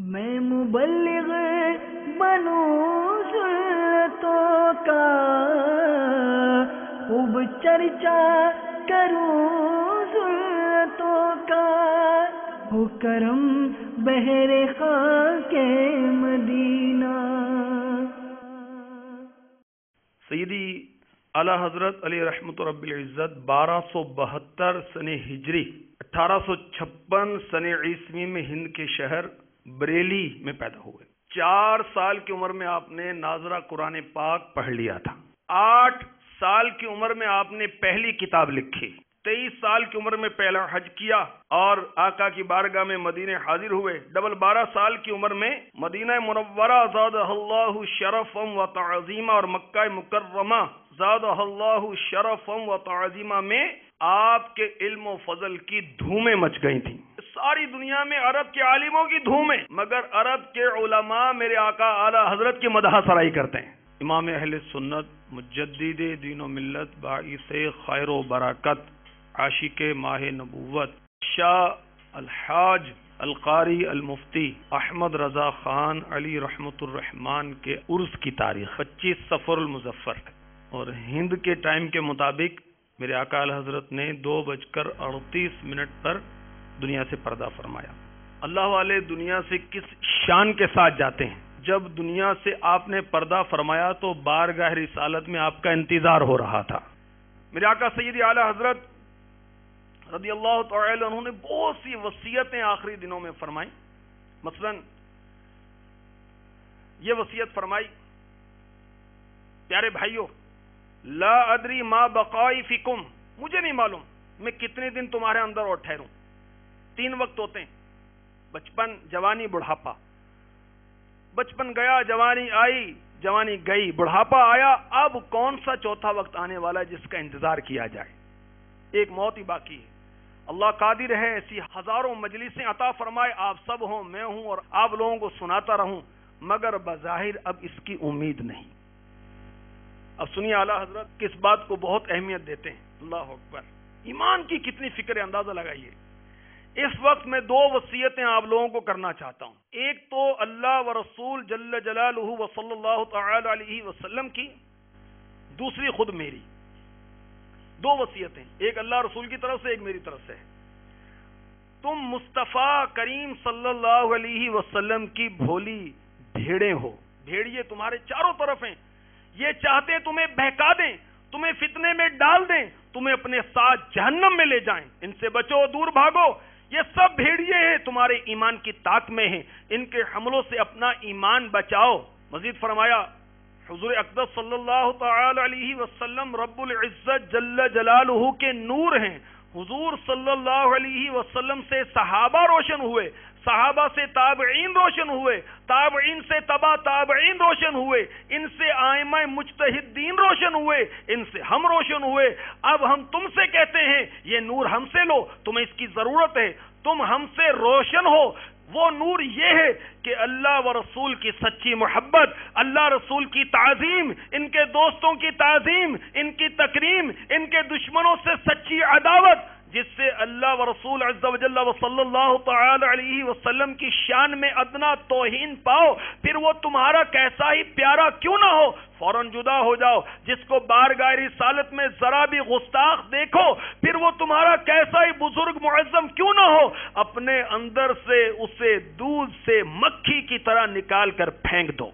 میں مبلغ بنوں سنتوں کا، خوب چرچا کروں سنتوں کا، ہو کرم بہر خاک مدینہ۔ سیدی اعلیٰ حضرت علی رحمت رب العزت 1272 سن ہجری 1856 سن عیسوی میں ہند کے شہر بریلی میں پیدا ہوئے۔ 4 سال کی عمر میں آپ نے ناظرہ قرآن پاک پڑھ لیا تھا۔ 8 سال کی عمر میں آپ نے پہلی کتاب لکھی۔ 23 سال کی عمر میں پہلا حج کیا اور آقا کی بارگاہ میں مدینے حاضر ہوئے۔ 12 سال کی عمر میں مدینہ منورہ زادہ اللہ شرفا و تعظیما اور مکہ مکرمہ زادہ اللہ شرفا و تعظیما میں آپ کے علم و فضل کی دھومیں مچ گئی تھیں۔ ساری دنیا میں عرب کے عالموں کی دھومیں، مگر عرب کے علماء میرے آقا اعلیٰ حضرت کی مدح سرائی کرتے ہیں۔ امام اہل سنت، مجدد دین و ملت، باعث خیر و برکت، عاشق ماہ نبوت، شاہ الحاج القاری المفتی احمد رضا خان علی رحمت الرحمن کے عرس کی تاریخ 25 صفر المظفر اور ہند کے ٹائم کے مطابق میرے آقا اعلی حضرت نے 2:38 پر دنیا سے پردہ فرمایا۔ اللہ والے دنیا سے کس شان کے ساتھ جاتے ہیں؟ جب دنیا سے آپ نے پردہ فرمایا تو بارگاہ رسالت میں آپ کا انتظار ہو رہا تھا۔ میرے آقا سیدی اعلی حضرت رضی اللہ تعالی عنہ نے بہت سی وصیتیں آخری دنوں میں فرمائی۔ مثلا یہ وصیت فرمائی، پیارے بھائیو، لا ادری ما بقائی فیکم، مجھے نہیں معلوم میں کتنے دن تمہارے اندر اور ٹھہروں۔ 3 وقت ہوتے ہیں، بچپن، جوانی، بڑھاپا۔ بچپن گیا، جوانی آئی، جوانی گئی، بڑھاپا آیا، اب کون سا چوتھا وقت آنے والا ہے جس کا انتظار کیا جائے؟ ایک موت ہی باقی ہے۔ اللہ قادر ہے ایسی ہزاروں مجلسیں عطا فرمائے، آپ سب ہوں، میں ہوں اور آپ لوگوں کو سناتا رہوں، مگر بظاہر اب اس کی امید نہیں۔ اب سنیے اعلیٰ حضرت کس بات کو بہت اہمیت دیتے ہیں۔ اللہ اکبر، ایمان کی کتنی فکر ہے، اندازہ لگائیے۔ اس وقت میں 2 وصیتیں آپ لوگوں کو کرنا چاہتا ہوں۔ ایک تو اللہ و رسول جل جلالہ و صلی اللہ تعالی علیہ وسلم کی، دوسری خود میری۔ 2 وصیتیں، ایک اللہ رسول کی طرف سے، ایک میری طرف سے۔ تم مصطفیٰ کریم صلی اللہ علیہ وسلم کی بھولی بھیڑیں ہو، بھیڑیے تمہارے چاروں طرف ہیں، یہ چاہتے تمہیں بہکا دیں، تمہیں فتنے میں ڈال دیں، تمہیں اپنے ساتھ جہنم میں لے جائیں، ان سے بچو، دور بھاگو۔ یہ سب بھیڑیے ہیں، تمہارے ایمان کی طاق میں ہیں، ان کے حملوں سے اپنا ایمان بچاؤ۔ مزید فرمایا، حضور اقدس صلی اللہ تعالی علیہ وسلم رب العزت جل جلالہ کے نور ہیں۔ حضور صلی اللہ علیہ وسلم سے صحابہ روشن ہوئے، صحابہ سے تابعین روشن ہوئے، تابعین سے تبع تابعین روشن ہوئے، ان سے ائمہ مجتہدین روشن ہوئے، ان سے ہم روشن ہوئے۔ اب ہم تم سے کہتے ہیں یہ نور ہم سے لو، تمہیں اس کی ضرورت ہے، تم ہم سے روشن ہو۔ وہ نور یہ ہے کہ اللہ و رسول کی سچی محبت، اللہ رسول کی تعظیم، ان کے دوستوں کی تعظیم، ان کی تکریم، ان کے دشمنوں سے سچی عداوت، جس سے اللہ و رسول عز و جل و صلی اللہ تعالی علیہ وسلم کی شان میں ادنا توہین پاؤ، پھر وہ تمہارا کیسا ہی پیارا کیوں نہ ہو، فوراً جدا ہو جاؤ۔ جس کو بارگاہ رسالت میں ذرا بھی گستاخ دیکھو، پھر وہ تمہارا کیسا ہی بزرگ معظم کیوں نہ ہو، اپنے اندر سے اسے دودھ سے مکھی کی طرح نکال کر پھینک دو۔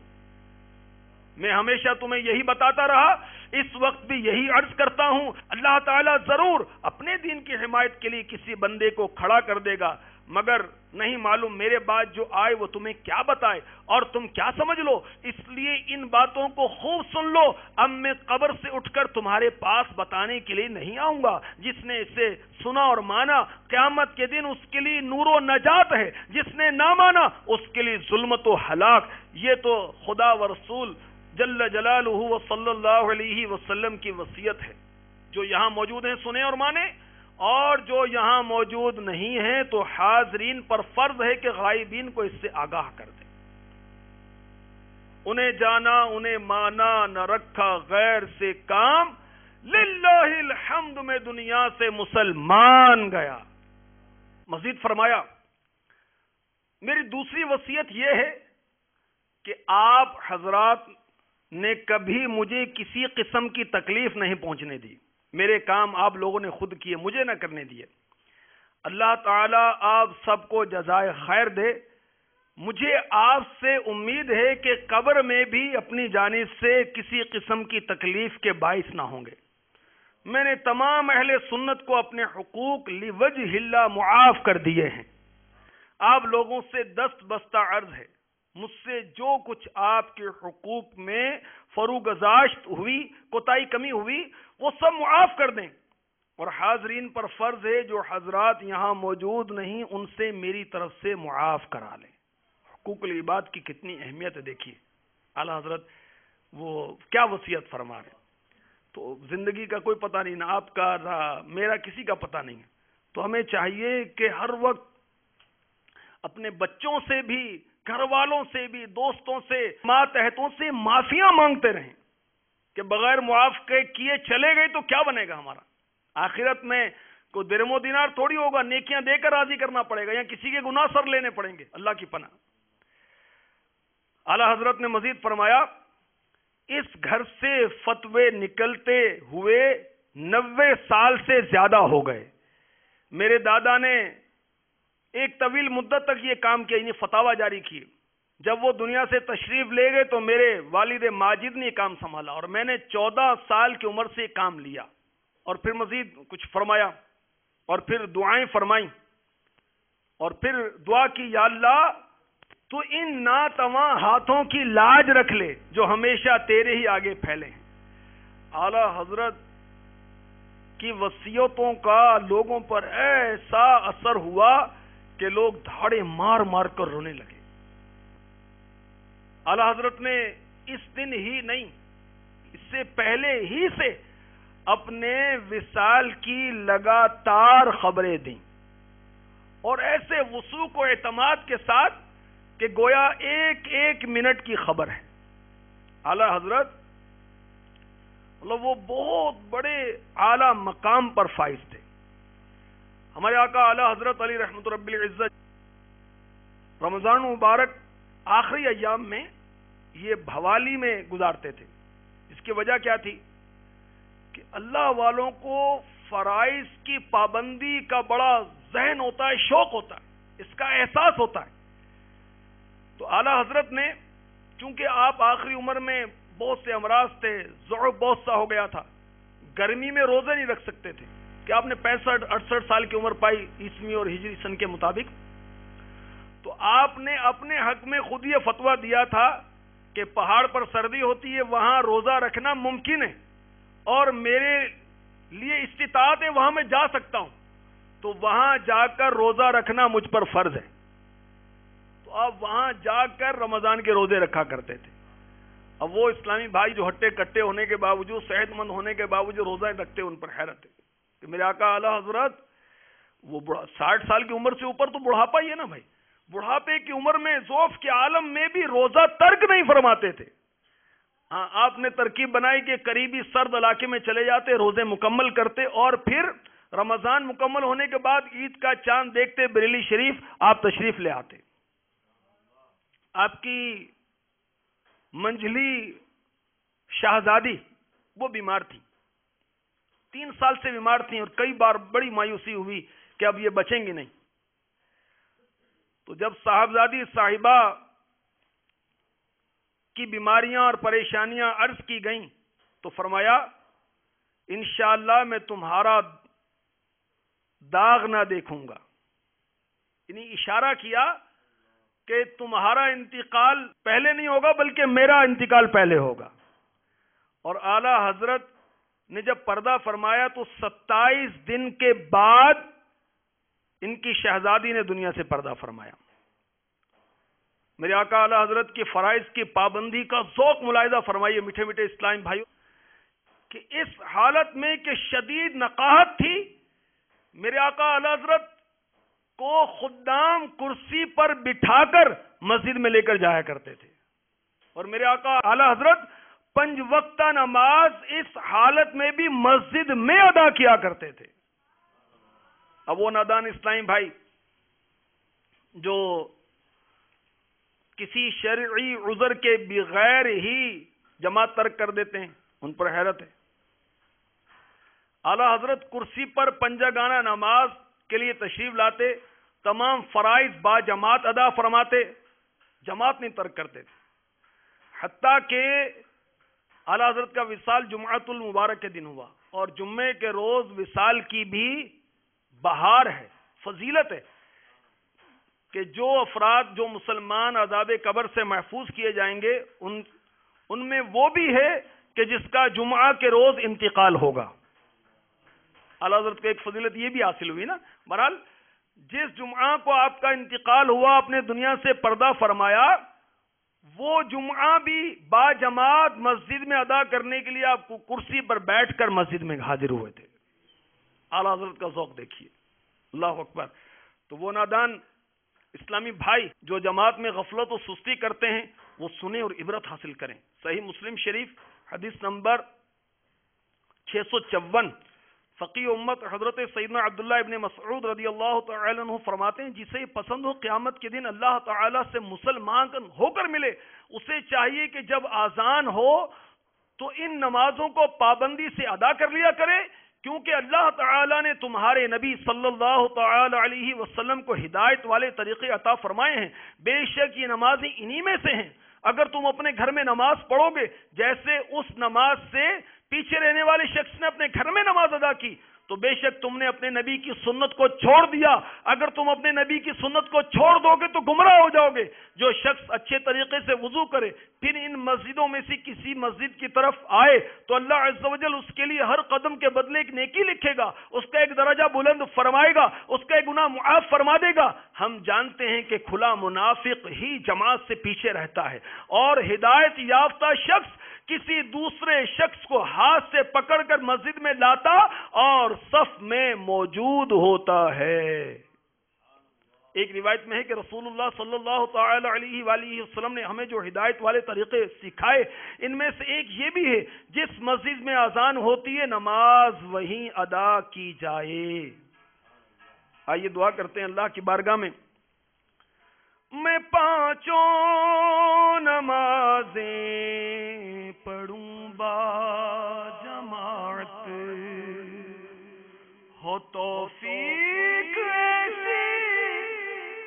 میں ہمیشہ تمہیں یہی بتاتا رہا، اس وقت بھی یہی عرض کرتا ہوں، اللہ تعالیٰ ضرور اپنے دین کی حمایت کے لیے کسی بندے کو کھڑا کر دے گا، مگر نہیں معلوم میرے بعد جو آئے وہ تمہیں کیا بتائے اور تم کیا سمجھ لو۔ اس لیے ان باتوں کو خوب سن لو، اب میں قبر سے اٹھ کر تمہارے پاس بتانے کے لیے نہیں آؤں گا۔ جس نے اسے سنا اور مانا، قیامت کے دن اس کے لیے نور و نجات ہے، جس نے نہ مانا اس کے لیے ظلمت و ہلاک۔ یہ تو خدا و رسول جل جلالہ و صلی اللہ علیہ وسلم کی وصیت ہے۔ جو یہاں موجود ہیں سنیں اور مانیں، اور جو یہاں موجود نہیں ہیں تو حاضرین پر فرض ہے کہ غائبین کو اس سے آگاہ کر دیں۔ انہیں جانا، انہیں مانا، نہ رکھا غیر سے کام، للہ الحمد میں دنیا سے مسلمان گیا۔ مزید فرمایا، میری دوسری وصیت یہ ہے کہ آپ حضرات نے کبھی مجھے کسی قسم کی تکلیف نہیں پہنچنے دی. میرے کام آپ لوگوں نے خود کیے، مجھے نہ کرنے دیے. اللہ تعالی آپ سب کو جزائے خیر دے. مجھے آپ سے امید ہے کہ قبر میں بھی اپنی جانب سے کسی قسم کی تکلیف کے باعث نہ ہوں گے. میں نے تمام اہل سنت کو اپنے حقوق لوجہ اللہ معاف کر دیے ہیں. آپ لوگوں سے دست بستہ عرض ہے، مجھ سے جو کچھ آپ کے حقوق میں فروگزاشت ہوئی، کوتاہی کمی ہوئی، وہ سب معاف کر دیں. اور حاضرین پر فرض ہے جو حضرات یہاں موجود نہیں ان سے میری طرف سے معاف کرا لیں. حقوق العباد کی کتنی اہمیت ہے دیکھیے. اعلیٰ حضرت وہ کیا وصیت فرما رہے ہیں. تو زندگی کا کوئی پتہ نہیں، نہ آپ کا نہ میرا، کسی کا پتہ نہیں ہے. تو ہمیں چاہیے کہ ہر وقت اپنے بچوں سے بھی، گھر والوں سے بھی، دوستوں سے، ماتحتوں سے معافیاں مانگتے رہیں کہ بغیر معاف کیے چلے گئے تو کیا بنے گا ہمارا. آخرت میں کوئی درم و دینار تھوڑی ہوگا، نیکیاں دے کر راضی کرنا پڑے گا یا کسی کے گناہ سر لینے پڑیں گے. اللہ کی پناہ. اعلیٰ حضرت نے مزید فرمایا اس گھر سے فتوے نکلتے ہوئے 90 سال سے زیادہ ہو گئے. میرے دادا نے ایک طویل مدت تک یہ کام کیا، یعنی فتاوی جاری کی. جب وہ دنیا سے تشریف لے گئے تو میرے والد ماجد نے یہ کام سنبھالا اور میں نے 14 سال کی عمر سے یہ کام لیا. اور پھر مزید کچھ فرمایا اور پھر دعائیں فرمائیں اور پھر دعا کی، یا اللہ تو ان ناتواں ہاتھوں کی لاج رکھ لے جو ہمیشہ تیرے ہی آگے پھیلے ہیں. اعلیٰ حضرت کی وصیتوں کا لوگوں پر ایسا اثر ہوا کہ لوگ دھاڑے مار مار کر رونے لگے. اعلیٰ حضرت نے اس دن ہی نہیں، اس سے پہلے ہی سے اپنے وصال کی لگاتار خبریں دیں اور ایسے وثوق و اعتماد کے ساتھ کہ گویا ایک ایک منٹ کی خبر ہے. اعلیٰ حضرت مطلب وہ بہت بڑے اعلیٰ مقام پر فائز تھے. ہمارے آقا اعلیٰ حضرت علی رحمت رب العزت رمضان مبارک آخری ایام میں یہ بھوالی میں گزارتے تھے. اس کی وجہ کیا تھی کہ اللہ والوں کو فرائض کی پابندی کا بڑا ذہن ہوتا ہے، شوق ہوتا ہے، اس کا احساس ہوتا ہے. تو اعلیٰ حضرت نے چونکہ آپ آخری عمر میں بہت سے امراض تھے، ضعف بہت سا ہو گیا تھا، گرمی میں روزے نہیں رکھ سکتے تھے کہ آپ نے 65-68 سال کی عمر پائی عیسوی اور ہجری سن کے مطابق. تو آپ نے اپنے حق میں خود یہ فتویٰ دیا تھا کہ پہاڑ پر سردی ہوتی ہے، وہاں روزہ رکھنا ممکن ہے اور میرے لیے استطاعت ہے، وہاں میں جا سکتا ہوں، تو وہاں جا کر روزہ رکھنا مجھ پر فرض ہے. تو آپ وہاں جا کر رمضان کے روزے رکھا کرتے تھے. اب وہ اسلامی بھائی جو ہٹے کٹے ہونے کے باوجود، صحت مند ہونے کے باوجود روزہ رکھتے، ان پر حیرت ہے کہ میرے آقا اعلیٰ حضرت وہ 60 سال کی عمر سے اوپر تو بڑھاپا ہی ہے نا بھائی. بڑھاپے کی عمر میں ضعف کے عالم میں بھی روزہ ترک نہیں فرماتے تھے. ہاں، آپ نے ترکیب بنائی کہ قریبی سرد علاقے میں چلے جاتے، روزے مکمل کرتے اور پھر رمضان مکمل ہونے کے بعد عید کا چاند دیکھتے بریلی شریف آپ تشریف لے آتے. آپ کی منجلی شہزادی وہ بیمار تھی، 3 سال سے بیمار تھیں اور کئی بار بڑی مایوسی ہوئی کہ اب یہ بچیں گی نہیں. تو جب صاحبزادی صاحبہ کی بیماریاں اور پریشانیاں عرض کی گئیں تو فرمایا انشاءاللہ میں تمہارا داغ نہ دیکھوں گا. یعنی اشارہ کیا کہ تمہارا انتقال پہلے نہیں ہوگا بلکہ میرا انتقال پہلے ہوگا. اور اعلیٰ حضرت نے جب پردہ فرمایا تو 27 دن کے بعد ان کی شہزادی نے دنیا سے پردہ فرمایا. میرے آقا اعلیٰ حضرت کی فرائض کی پابندی کا ذوق ملاحظہ فرمائیے میٹھے میٹھے اسلام بھائیوں، کہ اس حالت میں کہ شدید نقاہت تھی، میرے آقا اعلیٰ حضرت کو خدام کرسی پر بٹھا کر مسجد میں لے کر جایا کرتے تھے اور میرے آقا اعلیٰ حضرت 5 وقتہ نماز اس حالت میں بھی مسجد میں ادا کیا کرتے تھے. اب وہ نادان اسلامی بھائی جو کسی شرعی عذر کے بغیر ہی جماعت ترک کر دیتے ہیں، ان پر حیرت ہے۔ اعلی حضرت کرسی پر پنجگانہ نماز کے لیے تشریف لاتے، تمام فرائض با جماعت ادا فرماتے، جماعت نہیں ترک کرتے تھے، حتیٰ کہ اعلی حضرت کا وصال جمعۃ المبارک کے دن ہوا، اور جمعے کے روز وصال کی بھی بہار ہے، فضیلت ہے کہ جو افراد، جو مسلمان عذاب قبر سے محفوظ کیے جائیں گے، ان میں وہ بھی ہے کہ جس کا جمعہ کے روز انتقال ہوگا۔ اعلی حضرت کو ایک فضیلت یہ بھی حاصل ہوئی نا۔ بہرحال جس جمعہ کو آپ کا انتقال ہوا، اپنے دنیا سے پردہ فرمایا، وہ جمعہ بھی با جماعت مسجد میں ادا کرنے کے لیے آپ کو کرسی پر بیٹھ کر مسجد میں حاضر ہوئے تھے۔ اعلی حضرت کا ذوق دیکھیے، اللہ اکبر۔ تو وہ نادان اسلامی بھائی جو جماعت میں غفلت و سستی کرتے ہیں، وہ سنیں اور عبرت حاصل کریں۔ صحیح مسلم شریف حدیث نمبر 654، فقیہ امت حضرت سیدنا عبداللہ ابن مسعود رضی اللہ تعالی عنہ فرماتے ہیں، جسے پسند ہو قیامت کے دن اللہ تعالی سے مسلمان ہو کر ملے، اسے چاہیے کہ جب آذان ہو تو ان نمازوں کو پابندی سے ادا کر لیا کرے، کیونکہ اللہ تعالی نے تمہارے نبی صلی اللہ تعالی علیہ وسلم کو ہدایت والے طریقے عطا فرمائے ہیں، بے شک یہ نمازیں انہی میں سے ہیں۔ اگر تم اپنے گھر میں نماز پڑھو گے جیسے اس نماز سے پیچھے رہنے والے شخص نے اپنے گھر میں نماز ادا کی، تو بے شک تم نے اپنے نبی کی سنت کو چھوڑ دیا۔ اگر تم اپنے نبی کی سنت کو چھوڑ دو گے تو گمراہ ہو جاؤ گے۔ جو شخص اچھے طریقے سے وضو کرے، پھر ان مسجدوں میں سے کسی مسجد کی طرف آئے، تو اللہ عز و جل اس کے لیے ہر قدم کے بدلے ایک نیکی لکھے گا، اس کا ایک درجہ بلند فرمائے گا، اس کا ایک گناہ معاف فرما دے گا۔ ہم جانتے ہیں کہ کھلا منافق ہی جماعت سے پیچھے رہتا ہے، اور ہدایت یافتہ شخص کسی دوسرے شخص کو ہاتھ سے پکڑ کر مسجد میں لاتا اور صف میں موجود ہوتا ہے۔ ایک روایت میں ہے کہ رسول اللہ صلی اللہ تعالی علیہ وآلہ وسلم نے ہمیں جو ہدایت والے طریقے سکھائے، ان میں سے ایک یہ بھی ہے، جس مسجد میں اذان ہوتی ہے نماز وہیں ادا کی جائے۔ آئیے دعا کرتے ہیں اللہ کی بارگاہ میں، میں پانچوں نمازیں پڑھوں با جماعت، ہو توفیق ایسی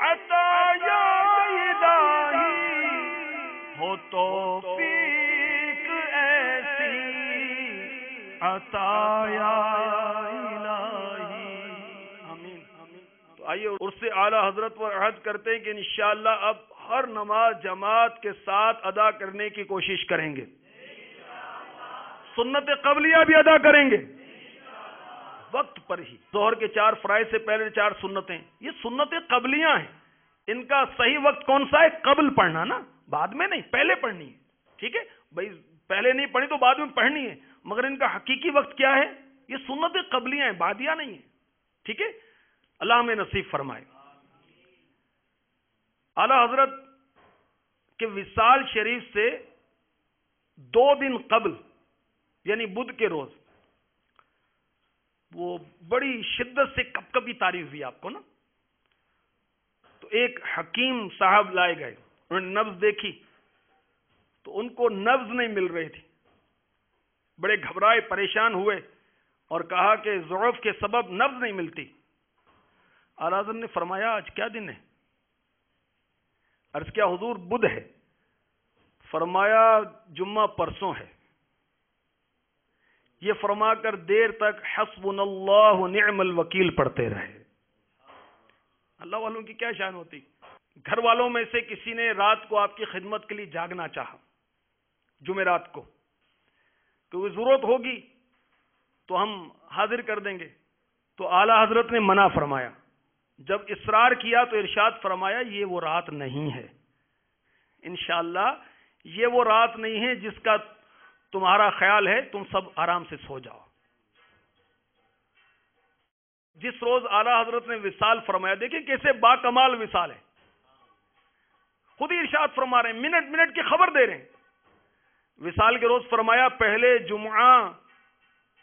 عطا یا الہی، ہو توفیق ایسی عطا یا الہی، آمین۔ تو آئیے اس سے اعلیٰ حضرت پر عہد کرتے ہیں کہ انشاءاللہ اب ہر نماز جماعت کے ساتھ ادا کرنے کی کوشش کریں گے، سنت قبلیہ بھی ادا کریں گے وقت پر ہی۔ ظہر کے 4 فرائض سے پہلے 4 سنتیں، یہ سنت قبلیاں ہیں، ان کا صحیح وقت کون سا ہے؟ قبل پڑھنا نا، بعد میں نہیں، پہلے پڑھنی ہے، ٹھیک ہے بھائی، پہلے نہیں پڑھی تو بعد میں پڑھنی ہے، مگر ان کا حقیقی وقت کیا ہے؟ یہ سنت قبلیاں ہیں، بعدیاں نہیں ہیں، ٹھیک ہے، اللہ ہمیں نصیب فرمائے۔ اعلیٰ حضرت کے وصال شریف سے 2 دن قبل، یعنی بدھ کے روز، وہ بڑی شدت سے کپکپی تاریخ ہوئی آپ کو نا، تو ایک حکیم صاحب لائے گئے، انہوں نے نبض دیکھی تو ان کو نبض نہیں مل رہی تھی، بڑے گھبرائے پریشان ہوئے اور کہا کہ ضعف کے سبب نبض نہیں ملتی۔ اعلیٰ حضرت نے فرمایا آج کیا دن ہے؟ عرض کیا حضور بدھ ہے؟ فرمایا جمعہ پرسوں ہے۔ یہ فرما کر دیر تک حسبنا اللہ و نعم الوکیل پڑھتے رہے۔ اللہ والوں کی کیا شان ہوتی؟ گھر والوں میں سے کسی نے رات کو آپ کی خدمت کے لیے جاگنا چاہا، جمعرات کو، کہ وہ ضرورت ہوگی تو ہم حاضر کر دیں گے، تو اعلیٰ حضرت نے منع فرمایا۔ جب اصرار کیا تو ارشاد فرمایا یہ وہ رات نہیں ہے، انشاءاللہ یہ وہ رات نہیں ہے جس کا تمہارا خیال ہے، تم سب آرام سے سو جاؤ۔ جس روز اعلیٰ حضرت نے وصال فرمایا، دیکھیں کیسے با کمال وصال ہے، خود ہی ارشاد فرما رہے ہیں، منٹ منٹ کی خبر دے رہے ہیں۔ وصال کے روز فرمایا پہلے جمعہ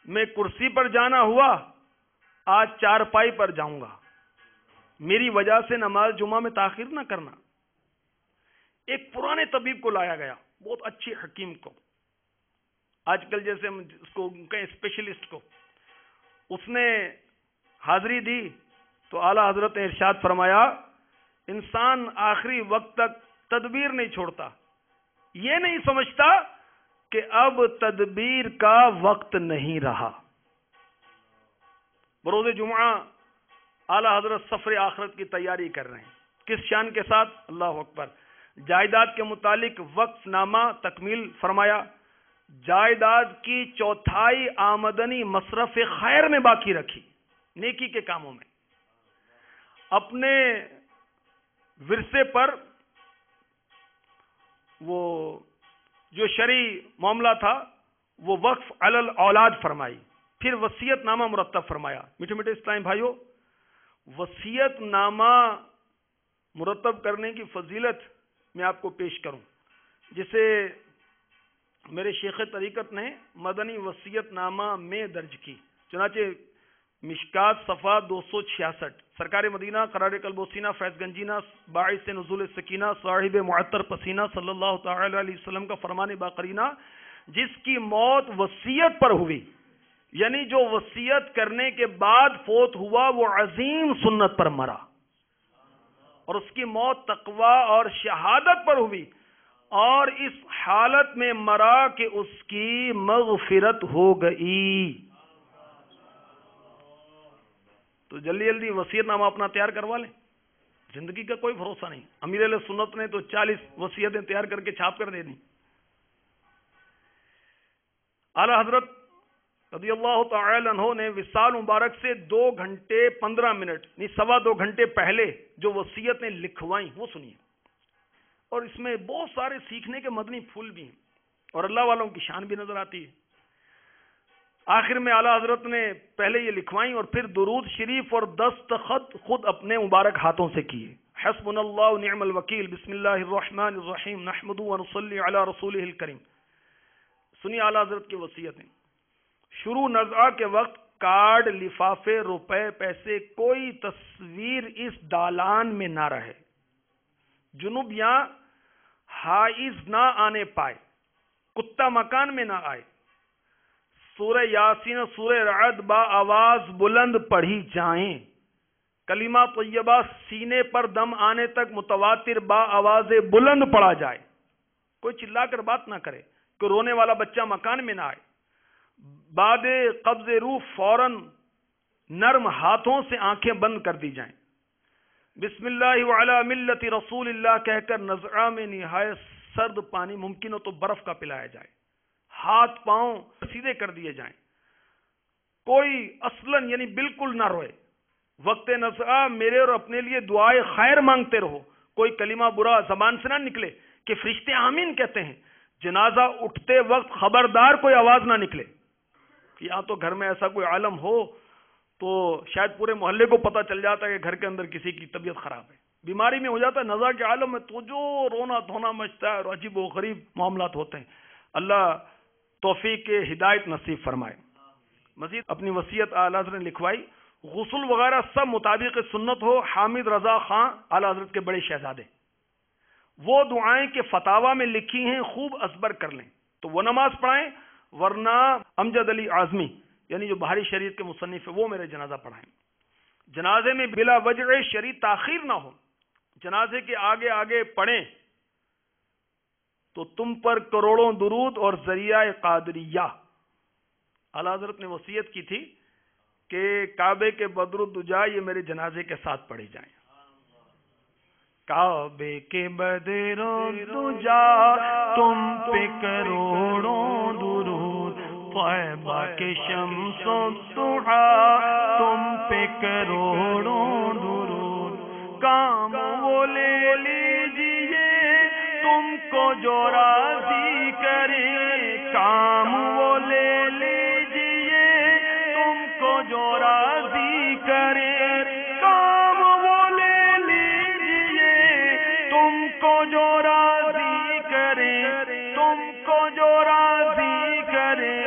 میں کرسی پر جانا ہوا، آج چارپائی پر جاؤں گا، میری وجہ سے نماز جمعہ میں تاخیر نہ کرنا۔ ایک پرانے طبیب کو لایا گیا، بہت اچھی حکیم کو، آج کل جیسے ہم اس کو کہیں اسپیشلسٹ کو، اس نے حاضری دی تو اعلی حضرت نے ارشاد فرمایا انسان آخری وقت تک تدبیر نہیں چھوڑتا، یہ نہیں سمجھتا کہ اب تدبیر کا وقت نہیں رہا۔ بروز جمعہ اعلی حضرت سفر آخرت کی تیاری کر رہے ہیں، کس شان کے ساتھ؟ اللہ اکبر۔ جائیداد کے متعلق وقف نامہ تکمیل فرمایا، جائیداد کی 1/4 آمدنی مصرف خیر میں باقی رکھی، نیکی کے کاموں میں۔ اپنے ورثے پر وہ جو شرعی معاملہ تھا وہ وقف علی الاولاد فرمائی، پھر وصیت نامہ مرتب فرمایا۔ میٹھے میٹھے اسلامی بھائیوں، وصیت نامہ مرتب کرنے کی فضیلت میں آپ کو پیش کروں، جسے میرے شیخ طریقت نے مدنی وصیت نامہ میں درج کی، چنانچہ مشکات صفحہ 266، سرکار مدینہ قرار قلب و سینہ فیض گنجینہ باعث نزول سکینہ صاحب معطر پسینہ صلی اللہ تعالی علیہ وسلم کا فرمان باقرینہ، جس کی موت وصیت پر ہوئی، یعنی جو وصیت کرنے کے بعد فوت ہوا وہ عظیم سنت پر مرا، اور اس کی موت تقوی اور شہادت پر ہوئی، اور اس حالت میں مرا کہ اس کی مغفرت ہو گئی۔ تو جلدی جلدی وصیت نامہ اپنا تیار کروا لیں، زندگی کا کوئی بھروسہ نہیں۔ امیر علیہ سنت نے تو 40 وصیتیں تیار کر کے چھاپ کر دے دی۔ اعلی حضرت رضی اللہ تعالی عنہ نے وصال مبارک سے 2 گھنٹے 15 منٹ نہیں 2.25 گھنٹے پہلے جو وصیتیں لکھوائیں وہ سنیے، اور اس میں بہت سارے سیکھنے کے مدنی پھول بھی ہیں اور اللہ والوں کی شان بھی نظر آتی ہے۔ آخر میں اعلی حضرت نے پہلے یہ لکھوائیں اور پھر درود شریف اور دستخط خود اپنے مبارک ہاتھوں سے کیے۔ حسبنا اللہ ونعم الوکیل، بسم اللہ الرحمن الرحیم، نحمد ونصلی علی رسولہ الکریم۔ سنی اعلی حضرت کی وصیتیں۔ شروع نزعہ کے وقت کارڈ، لفافے، روپے، پیسے، کوئی تصویر اس دالان میں نہ رہے، جنوب یا حائز نہ آنے پائے، کتا مکان میں نہ آئے، سورہ یاسین اور سورہ رعد با آواز بلند پڑھی جائیں، کلمہ طیبہ سینے پر دم آنے تک متواتر با آواز بلند پڑھا جائے، کوئی چلا کر بات نہ کرے، کوئی رونے والا بچہ مکان میں نہ آئے، بعد قبض روح فوراً نرم ہاتھوں سے آنکھیں بند کر دی جائیں، بسم اللہ وعلی ملت رسول اللہ کہہ کر نزعہ میں نہایت سرد پانی، ممکن ہو تو برف کا پلایا جائے، ہاتھ پاؤں سیدھے کر دیے جائیں، کوئی اصلاً یعنی بالکل نہ روئے، وقت نزعہ میرے اور اپنے لیے دعائے خیر مانگتے رہو، کوئی کلمہ برا زبان سے نہ نکلے کہ فرشتے آمین کہتے ہیں، جنازہ اٹھتے وقت خبردار کوئی آواز نہ نکلے، یا تو گھر میں ایسا کوئی عالم ہو تو شاید پورے محلے کو پتہ چل جاتا ہے کہ گھر کے اندر کسی کی طبیعت خراب ہے، بیماری میں ہو جاتا ہے، نزا کے عالم میں تو جو رونا دھونا مچتا ہے اور عجیب و غریب معاملات ہوتے ہیں۔ اللہ توفیق ہدایت نصیب فرمائے۔ مزید اپنی وصیت اعلیٰ حضرت نے لکھوائی، غسل وغیرہ سب مطابق سنت ہو، حامد رضا خان اعلیٰ حضرت کے بڑے شہزادے، وہ دعائیں کہ فتاوی میں لکھی ہیں خوب ازبر کر لیں تو وہ نماز پڑھائیں، ورنہ امجد علی اعظمی یعنی جو بہاری شریعت کے مصنف ہے وہ میرے جنازہ پڑھائیں۔ جنازے میں بلا وجہ شرعی تاخیر نہ ہو، جنازے کے آگے آگے پڑھیں تو تم پر کروڑوں درود اور ذریعہ قادریہ۔ اعلیٰ حضرت نے وصیت کی تھی کہ کعبے کے بدر الدجا یہ میرے جنازے کے ساتھ پڑھے جائیں۔ کعبے کے بدر الدجا تم پہ کروڑوں درود، طیبہ کے شمس الضحیٰ تم پہ کروڑوں درود، کام وہ لے لیجئے تم کو جو راضی کرے، کام وہ لے لیجئے تم کو جو راضی کرے، کام وہ لے لیجئے تم کو جو راضی کرے، تم کو جو راضی کرے،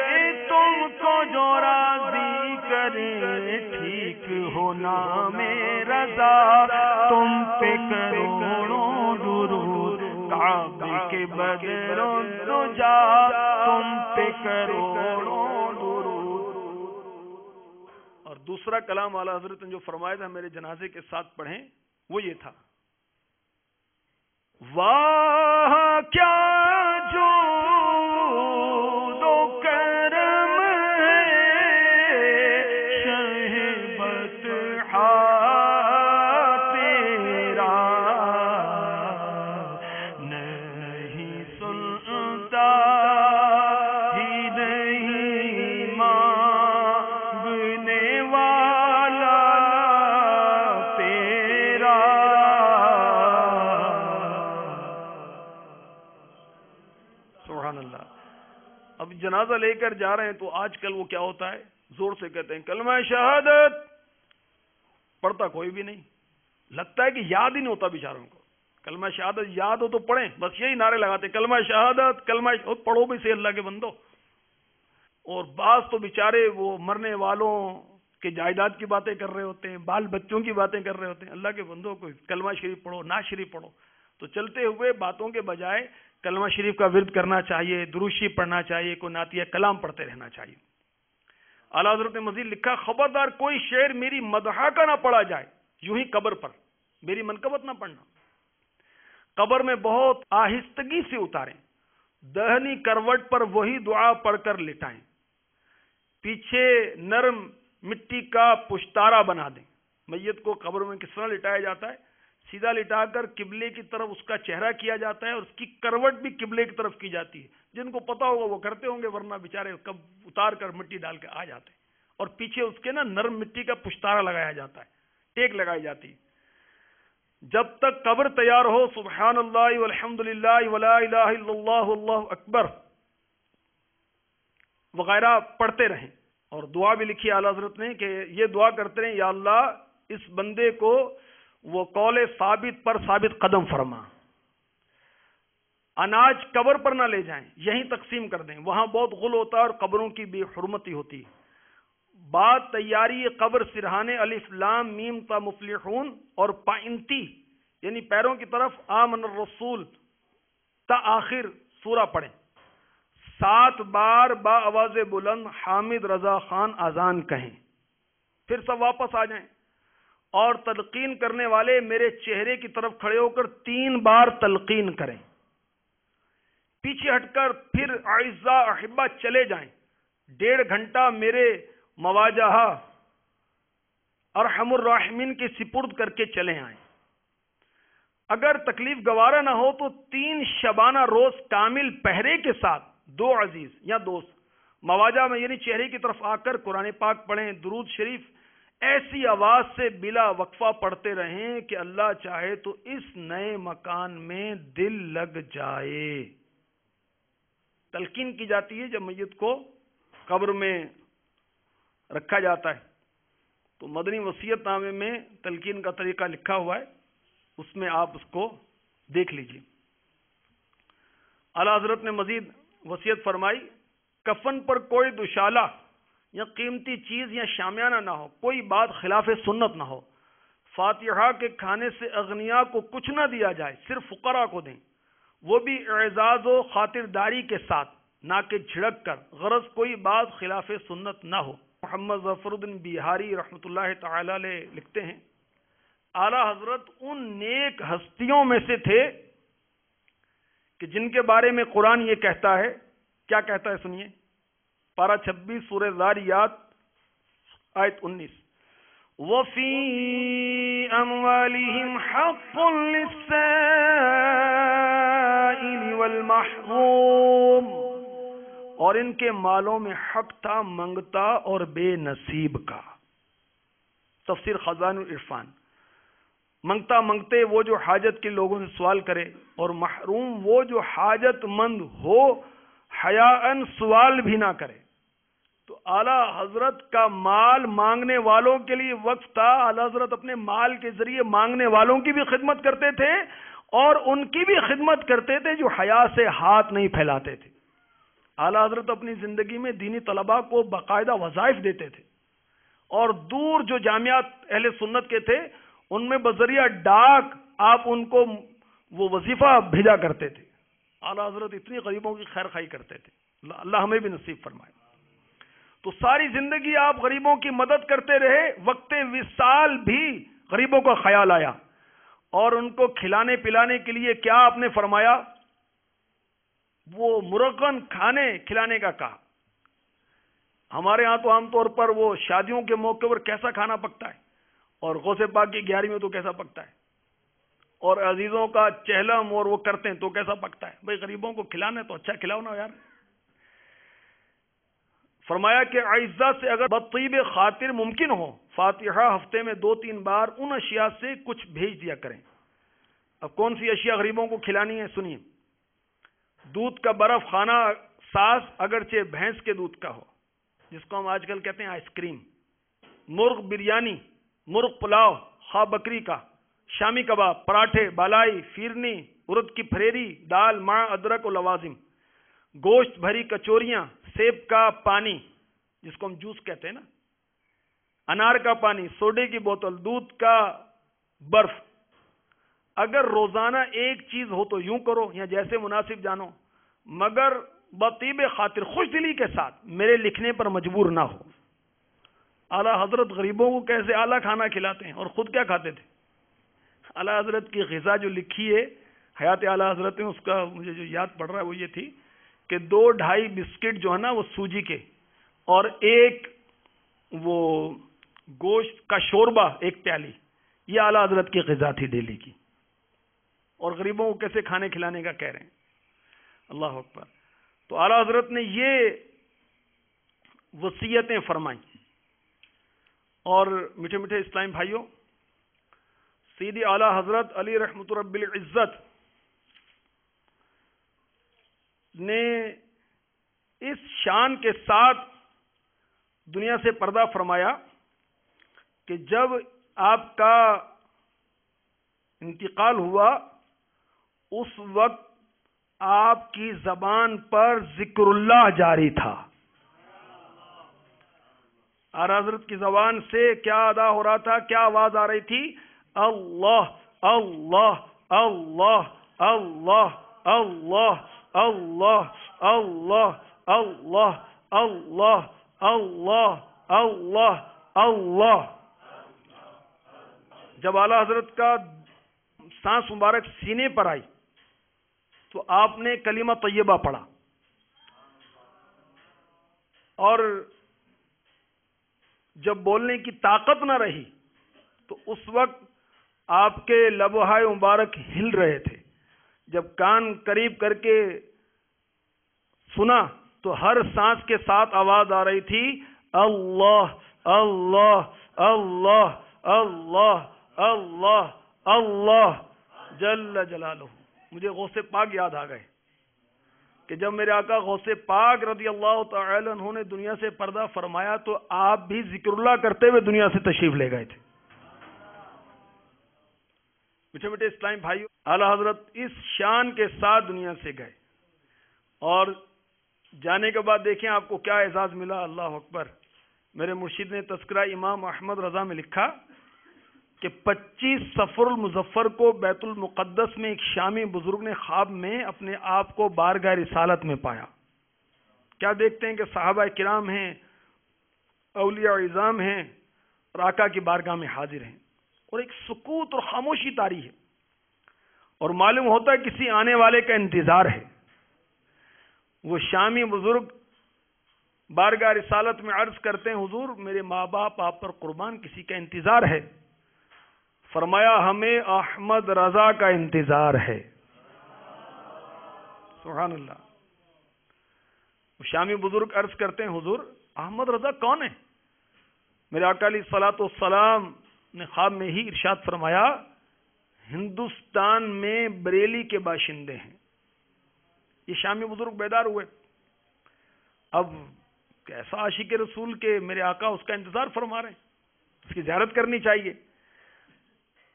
تم کو جو راضی کرے، ٹھیک ہونا میرا رضا تم پہ کروڑوں درود، کے بدروں دجا تم پہ کروڑوں درود. اور دوسرا کلام اعلیٰ حضرت نے جو فرمایا تھا میرے جنازے کے ساتھ پڑھیں وہ یہ تھا: واہ کیا جود و کرم ہے شہ بطحا تیرا، نہیں سنتا ہی نہیں مانگنے والا تیرا. سبحان اللہ. اب جنازہ لے کر جا رہے ہیں تو آج کل وہ کیا ہوتا ہے، زور سے کہتے ہیں کلمہ شہادت، پڑھتا کوئی بھی نہیں. لگتا ہے کہ یاد ہی نہیں ہوتا بیچاروں کو. کلمہ شہادت یاد ہو تو پڑھیں، بس یہی نعرے لگاتے کلمہ شہادت کلمہ پڑھو بھی سے اللہ کے بندو. اور بعض تو بیچارے وہ مرنے والوں کے جائیداد کی باتیں کر رہے ہوتے ہیں، بال بچوں کی باتیں کر رہے ہوتے ہیں. اللہ کے بندوں کو کلمہ شریف پڑھو، نعت شریف پڑھو. تو چلتے ہوئے باتوں کے بجائے کلمہ شریف کا ورد کرنا چاہیے، درود شریف پڑھنا چاہیے، کوئی نعتیہ کلام پڑھتے رہنا چاہیے. اعلیٰ حضرت نے مزید لکھا: خبردار کوئی شعر میری مدحہ کا نہ پڑھا جائے یوں ہی قبر پر، میری منقبت نہ پڑھنا. قبر میں بہت آہستگی سے اتاریں، دہنی کروٹ پر وہی دعا پڑھ کر لٹائیں، پیچھے نرم مٹی کا پشتارا بنا دیں. میت کو قبر میں کس طرح لٹایا جاتا ہے؟ سیدھا لٹا کر قبلے کی طرف اس کا چہرہ کیا جاتا ہے اور اس کی کروٹ بھی قبلے کی طرف کی جاتی ہے. جن کو پتا ہوگا وہ کرتے ہوں گے، ورنہ بیچارے کب اتار کر مٹی ڈال کے آ جاتے ہیں. اور پیچھے اس کے نا نرم مٹی کا پشتارا لگایا جاتا ہے، ٹیک لگائی جاتی ہے. جب تک قبر تیار ہو سبحان اللہ والحمد للہ ولا الہ الا اللہ اللہ اکبر وغیرہ پڑھتے رہیں. اور دعا بھی لکھی اعلیٰ حضرت نے کہ یہ دعا کرتے رہیں: یا اللہ اس بندے کو وہ قول ثابت پر ثابت قدم فرما. اناج قبر پر نہ لے جائیں، یہیں تقسیم کر دیں، وہاں بہت غل ہوتا ہے اور قبروں کی بے حرمتی ہوتی ہے. بات تیاری قبر سرہانے الف لام میم تا مفلحون اور پائنتی یعنی پیروں کی طرف آمن الرسول تا آخر سورہ پڑھیں. 7 بار با آواز بلند حامد رضا خان اذان کہیں، پھر سب واپس آ جائیں. اور تلقین کرنے والے میرے چہرے کی طرف کھڑے ہو کر 3 بار تلقین کریں، پیچھے ہٹ کر پھر اعزاء احبہ چلے جائیں. 1.5 گھنٹہ میرے مواجہ ارحم الراحمین کے سپرد کر کے چلے آئیں. اگر تکلیف گوارا نہ ہو تو 3 شبانہ روز کامل پہرے کے ساتھ 2 عزیز یا دوست مواجہ میں یعنی چہرے کی طرف آ کر قرآن پاک پڑھیں. درود شریف ایسی آواز سے بلا وقفہ پڑھتے رہیں کہ اللہ چاہے تو اس نئے مکان میں دل لگ جائے. تلقین کی جاتی ہے جب میت کو قبر میں رکھا جاتا ہے. تو مدنی وصیت نامے میں تلقین کا طریقہ لکھا ہوا ہے، اس میں آپ اس کو دیکھ لیجئے. اعلیٰ حضرت نے مزید وصیت فرمائی: کفن پر کوئی دوشالہ یا قیمتی چیز یا شامیانہ نہ ہو، کوئی بات خلاف سنت نہ ہو. فاتحہ کے کھانے سے اغنیاء کو کچھ نہ دیا جائے، صرف فقراء کو دیں، وہ بھی اعزاز و خاطرداری کے ساتھ، نہ کہ جھڑک کر. غرض کوئی بات خلاف سنت نہ ہو. محمد ظفر الدین بہاری رحمۃ اللہ تعالی علیہ لکھتے ہیں: اعلیٰ حضرت ان نیک ہستیوں میں سے تھے کہ جن کے بارے میں قرآن یہ کہتا ہے. کیا کہتا ہے سنیے، پارہ 26 سورہ ذاریات آیت 19: وَفِي أَمْوَالِهِمْ حَقٌّ لِلسَّائِلِ وَالْمَحْرُومِ، اور ان کے مالوں میں حق تھا منگتا اور بے نصیب کا. تفسیر خزائن العرفان. منگتا منگتے وہ جو حاجت کے لوگوں سے سوال کرے، اور محروم وہ جو حاجت مند ہو حیاءً سوال بھی نہ کرے. تو اعلیٰ حضرت کا مال مانگنے والوں کے لیے وقف تھا. اعلیٰ حضرت اپنے مال کے ذریعے مانگنے والوں کی بھی خدمت کرتے تھے اور ان کی بھی خدمت کرتے تھے جو حیا سے ہاتھ نہیں پھیلاتے تھے. اعلیٰ حضرت اپنی زندگی میں دینی طلباء کو باقاعدہ وظائف دیتے تھے، اور دور جو جامعات اہل سنت کے تھے ان میں بذریعہ ڈاک آپ ان کو وہ وظیفہ بھیجا کرتے تھے. اعلیٰ حضرت اتنی غریبوں کی خیر خواہی کرتے تھے، اللہ ہمیں بھی نصیب فرمائے۔ تو ساری زندگی آپ غریبوں کی مدد کرتے رہے، وقت وصال بھی غریبوں کا خیال آیا اور ان کو کھلانے پلانے کے لیے کیا آپ نے فرمایا؟ وہ مرغن کھانے کھلانے کا کہا۔ ہمارے ہاں تو عام طور پر وہ شادیوں کے موقع پر کیسا کھانا پکتا ہے، اور غوث پاک کی 11ویں میں تو کیسا پکتا ہے، اور عزیزوں کا چہلم اور وہ کرتے ہیں تو کیسا پکتا ہے۔ بھئی غریبوں کو کھلانا ہے تو اچھا کھلاؤ نا یار۔ فرمایا کہ اعزا سے اگر بطیب خاطر ممکن ہو، فاتحہ ہفتے میں 2-3 بار ان اشیاء سے کچھ بھیج دیا کریں۔ اب کون سی اشیاء غریبوں کو کھلانی ہے سنیے۔ دودھ کا برف خانہ ساز، اگرچہ بھینس کے دودھ کا ہو، جس کو ہم آج کل کہتے ہیں آئس کریم، مرغ بریانی، مرغ پلاؤ، خواہ بکری کا، شامی کباب، پراٹھے، بالائی، فیرنی، ارد کی پھریری، دال، ماں، ادرک و لوازم، گوشت بھری کچوریاں، سیب کا پانی جس کو ہم جوس کہتے ہیں نا، انار کا پانی، سوڈے کی بوتل، دودھ کا برف۔ اگر روزانہ ایک چیز ہو تو یوں کرو یا جیسے مناسب جانو، مگر بطیب خاطر، خوش دلی کے ساتھ، میرے لکھنے پر مجبور نہ ہو۔ اعلیٰ حضرت غریبوں کو کیسے اعلیٰ کھانا کھلاتے ہیں، اور خود کیا کھاتے تھے؟ اعلیٰ حضرت کی غذا جو لکھی ہے حیات اعلیٰ حضرت میں، اس کا مجھے جو یاد پڑ رہا ہے وہ یہ تھی کہ 2-2.5 بسکٹ جو ہے نا وہ سوجی کے، اور ایک وہ گوشت کا شوربہ 1 پیالی، یہ اعلیٰ حضرت کی غذا تھی ڈیلی کی۔ اور غریبوں کو کیسے کھانے کھلانے کا کہہ رہے ہیں، اللہ اکبر۔ تو اعلیٰ حضرت نے یہ وصیتیں فرمائیں۔ اور میٹھے میٹھے اسلام بھائیوں، سیدی اعلیٰ حضرت علی رحمت رب العزت نے اس شان کے ساتھ دنیا سے پردہ فرمایا کہ جب آپ کا انتقال ہوا اس وقت آپ کی زبان پر ذکر اللہ جاری تھا۔ اعلیٰ حضرت کی زبان سے کیا ادا ہو رہا تھا، کیا آواز آ رہی تھی؟ اللہ اللہ اللہ اللہ اللہ اللہ اللہ اللہ اللہ اللہ اللہ اللہ۔ جب اعلیٰ حضرت کا سانس مبارک سینے پر آئی تو آپ نے کلمہ طیبہ پڑھا، اور جب بولنے کی طاقت نہ رہی تو اس وقت آپ کے لبوہائے مبارک ہل رہے تھے۔ جب کان قریب کر کے سنا تو ہر سانس کے ساتھ آواز آ رہی تھی، اللہ اللہ اللہ اللہ اللہ اللہ جل جلالہ۔ مجھے غوث پاک یاد آ گئے کہ جب میرے آقا غوث پاک رضی اللہ تعالی عنہ نے دنیا سے پردہ فرمایا تو آپ بھی ذکر اللہ کرتے ہوئے دنیا سے تشریف لے گئے تھے۔ میٹھے میٹھے اسلام بھائیو، اعلیٰ حضرت اس شان کے ساتھ دنیا سے گئے، اور جانے کے بعد دیکھیں آپ کو کیا اعزاز ملا۔ اللہ اکبر۔ میرے مرشد نے تذکرہ امام احمد رضا میں لکھا کہ 25 صفر المظفر کو بیت المقدس میں ایک شامی بزرگ نے خواب میں اپنے آپ کو بارگاہ رسالت میں پایا۔ کیا دیکھتے ہیں کہ صحابہ کرام ہیں، اولیاء عظام ہیں، اور آقا کی بارگاہ میں حاضر ہیں، اور ایک سکوت اور خاموشی طاری ہے، اور معلوم ہوتا ہے کسی آنے والے کا انتظار ہے۔ وہ شامی بزرگ بارگاہ رسالت میں عرض کرتے ہیں، حضور میرے ماں باپ آپ پر قربان، کسی کا انتظار ہے۔ فرمایا ہمیں احمد رضا کا انتظار ہے۔ سبحان اللہ۔ وہ شامی بزرگ عرض کرتے ہیں، حضور احمد رضا کون ہے؟ میرے آقا علیہ الصلوۃ والسلام نے خواب میں ہی ارشاد فرمایا، ہندوستان میں بریلی کے باشندے ہیں۔ یہ شامی بزرگ بیدار ہوئے، اب کیسا عاشق رسول کے میرے آقا اس کا انتظار فرما رہے ہیں، اس کی زیارت کرنی چاہیے۔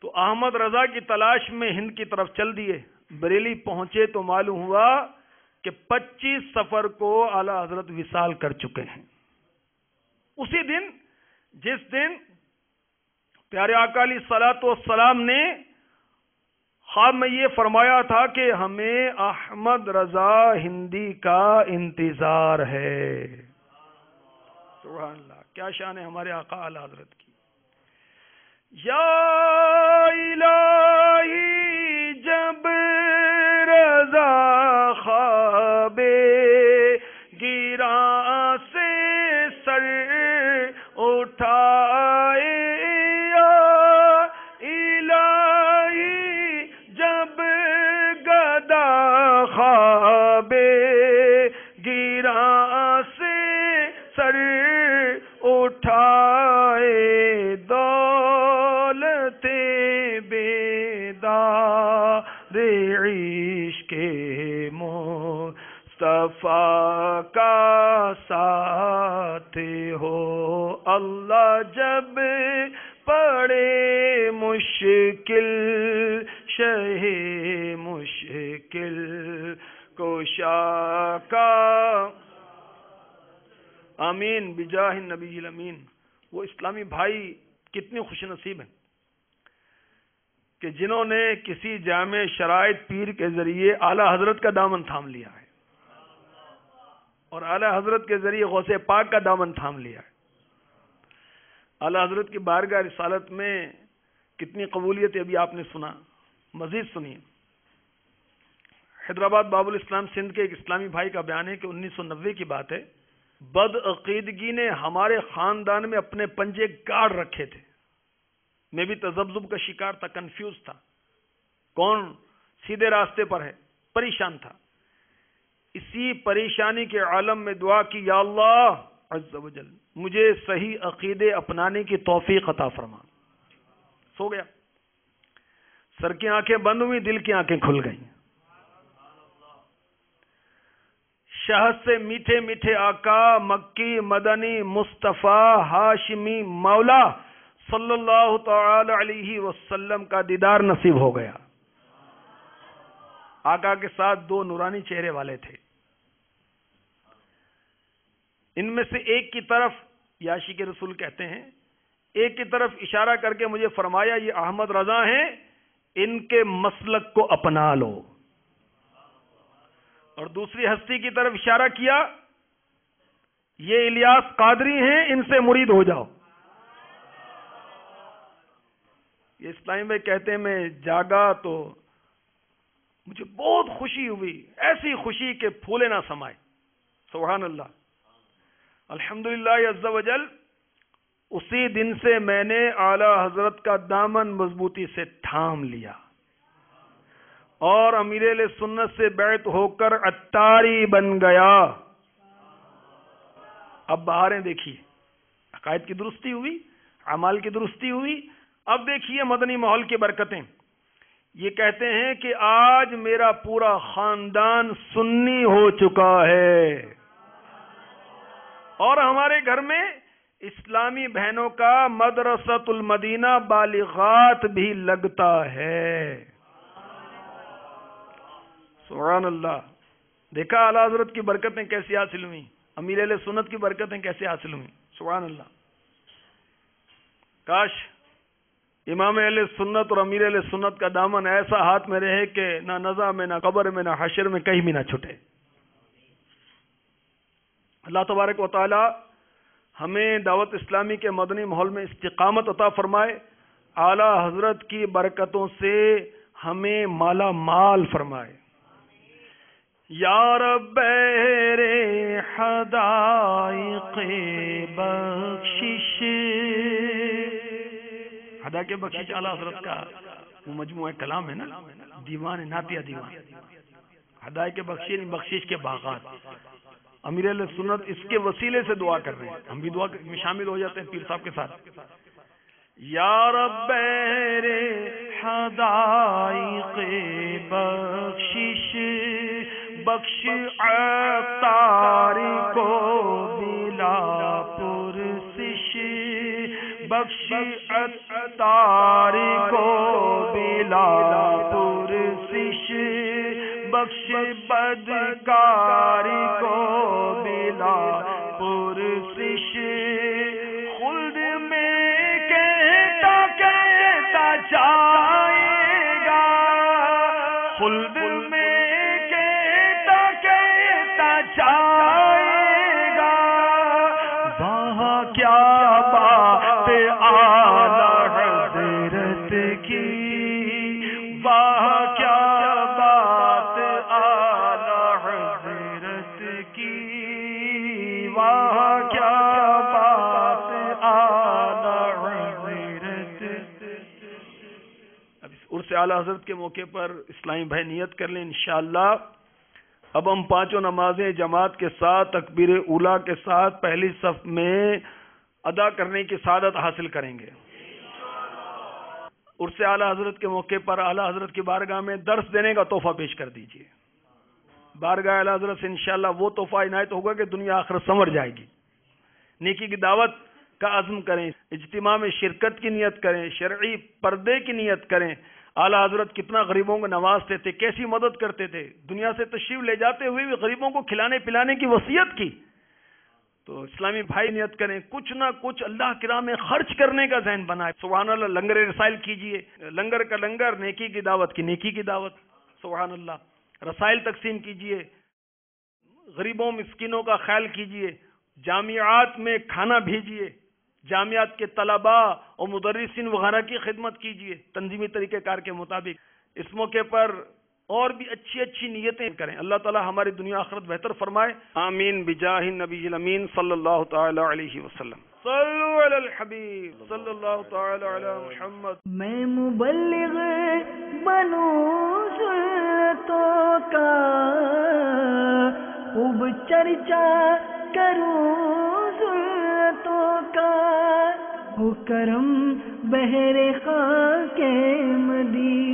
تو احمد رضا کی تلاش میں ہند کی طرف چل دیے۔ بریلی پہنچے تو معلوم ہوا کہ 25 صفر کو اعلیٰ حضرت وصال کر چکے ہیں۔ اسی دن جس دن پیارے آقا علیہ الصلوۃ والسلام نے خواب میں یہ فرمایا تھا کہ ہمیں احمد رضا ہندی کا انتظار ہے. سبحان اللہ، کیا شان ہے ہمارے آقا اعلی حضرت کی. یا الہی جب رضا خواب گیرا سے سر اٹھائے، یا الہی جب گدا خواب گیرا سے سر اٹھائے، دولت بیدار عشق مصطفیٰ کا ساتھ ہو. اللہ جب پڑے مشکل شہ مشکل کوشا کا. آمین بجاہ النبی الامین. وہ اسلامی بھائی کتنے خوش نصیب ہیں کہ جنہوں نے کسی جامع شرائط پیر کے ذریعے اعلی حضرت کا دامن تھام لیا ہے، اور اعلی حضرت کے ذریعے غوث پاک کا دامن تھام لیا ہے. اعلی حضرت کی بارگاہ رسالت میں کتنی قبولیت ہے، ابھی آپ نے سنا. مزید سنیے. حیدرآباد باب الاسلام سندھ کے ایک اسلامی بھائی کا بیان ہے کہ 1990 کی بات ہے، بد عقیدگی نے ہمارے خاندان میں اپنے پنجے گاڑ رکھے تھے. میں بھی تذبذب کا شکار تھا، کنفیوز تھا، کون سیدھے راستے پر ہے، پریشان تھا. اسی پریشانی کے عالم میں دعا کی، یا اللہ عز و جل مجھے صحیح عقیدے اپنانے کی توفیق عطا فرما. سو گیا. سر کی آنکھیں بند ہوئی، دل کی آنکھیں کھل گئیں. شہد سے میٹھے میٹھے آقا مکی مدنی مصطفیٰ ہاشمی مولا صلی اللہ تعالی علیہ وسلم کا دیدار نصیب ہو گیا. آقا کے ساتھ دو نورانی چہرے والے تھے. ان میں سے ایک کی طرف یاشی کے رسول کہتے ہیں، ایک کی طرف اشارہ کر کے مجھے فرمایا یہ احمد رضا ہیں، ان کے مسلک کو اپنا لو. اور دوسری ہستی کی طرف اشارہ کیا، یہ الیاس قادری ہیں، ان سے مرید ہو جاؤ. یہ اسلامی میں کہتے ہیں میں جاگا تو مجھے بہت خوشی ہوئی، ایسی خوشی کہ پھولے نہ سمائے. سبحان اللہ. الحمدللہ عز و جل. اسی دن سے میں نے اعلی حضرت کا دامن مضبوطی سے تھام لیا اور امیر اہل سنت سے بیعت ہو کر عطاری بن گیا. اب بہاریں دیکھیے، عقائد کی درستی ہوئی، اعمال کی درستی ہوئی. اب دیکھیے مدنی ماحول کی برکتیں. یہ کہتے ہیں کہ آج میرا پورا خاندان سنی ہو چکا ہے، اور ہمارے گھر میں اسلامی بہنوں کا مدرسۃ المدینہ بالغات بھی لگتا ہے. سبحان اللہ. دیکھا اعلی حضرت کی برکتیں کیسی حاصل ہوئی، امیر اہل سنت کی برکتیں کیسے حاصل ہوئی. سبحان اللہ. کاش امام اہل سنت اور امیر اہل سنت کا دامن ایسا ہاتھ میں رہے کہ نہ نزا میں، نہ قبر میں، نہ حشر میں کہیں بھی نہ چھٹے. اللہ تبارک و تعالی ہمیں دعوت اسلامی کے مدنی ماحول میں استقامت عطا فرمائے. اعلی حضرت کی برکتوں سے ہمیں مالا مال فرمائے. یا رب رے حدائق بخشش. حدائق بخشش اعلی حضرت کا وہ مجموعہ کلام ہے نا، دیوان نعتیہ دیوان. حدائق بخشش بخشش کے باغات. امیر اہل سنت اس کے وسیلے سے دعا کر رہے ہیں، ہم بھی دعا میں شامل ہو جاتے ہیں پیر صاحب کے ساتھ. یا رب رے حدائق بخشش بخش عطاری کو بلا پرسش، بخش عطاری کو بلا پرسش، بخش بدکاری کو بلا پرسش. خلد میں کہتا کہتا جائے گا، مچائے گا، وہاں کیا بات اعلی حضرت کی، وہاں کیا بات اعلی حضرت کی، وہاں کیا بات اعلی حضرت۔ اب اس عرس اعلی حضرت کے موقع پر اسلامی بھائی نیت کر لیں انشاءاللہ اب ہم پانچوں نمازیں جماعت کے ساتھ تکبیر اولیٰ کے ساتھ پہلی صف میں ادا کرنے کی سعادت حاصل کریں گے۔ عرس اعلی حضرت کے موقع پر اعلی حضرت کی بارگاہ میں درس دینے کا تحفہ پیش کر دیجیے۔ بارگاہ اعلی حضرت سے انشاءاللہ وہ تحفہ عنایت ہوگا کہ دنیا آخرت سنور جائے گی۔ نیکی کی دعوت کا عزم کریں، اجتماع میں شرکت کی نیت کریں، شرعی پردے کی نیت کریں۔ اعلی حضرت کتنا غریبوں کو نوازتے تھے، کیسی مدد کرتے تھے، دنیا سے تشریف لے جاتے ہوئے بھی غریبوں کو کھلانے پلانے کی وصیت کی۔ تو اسلامی بھائی نیت کریں کچھ نہ کچھ اللہ کی راہ میں خرچ کرنے کا ذہن بنائے۔ سبحان اللہ، لنگر رسائل کیجئے، لنگر کا لنگر، نیکی کی دعوت کی نیکی کی دعوت، سبحان اللہ، رسائل تقسیم کیجئے، غریبوں مسکینوں کا خیال کیجئے، جامعات میں کھانا بھیجئے، جامعات کے طلباء اور مدرسین وغیرہ کی خدمت کیجئے تنظیمی طریقہ کار کے مطابق۔ اس موقع پر اور بھی اچھی اچھی نیتیں کریں، اللہ تعالی ہماری دنیا آخرت بہتر فرمائے، آمین بجاہ النبی الامین صلی اللہ تعالی علیہ وسلم۔ صلو علی الحبیب صلی اللہ تعالی علی محمد۔ میں مبلغ بنوں سنتوں کا، خوب چرچا کروں سنتوں کا، ہو کرم بہر خاک مدینہ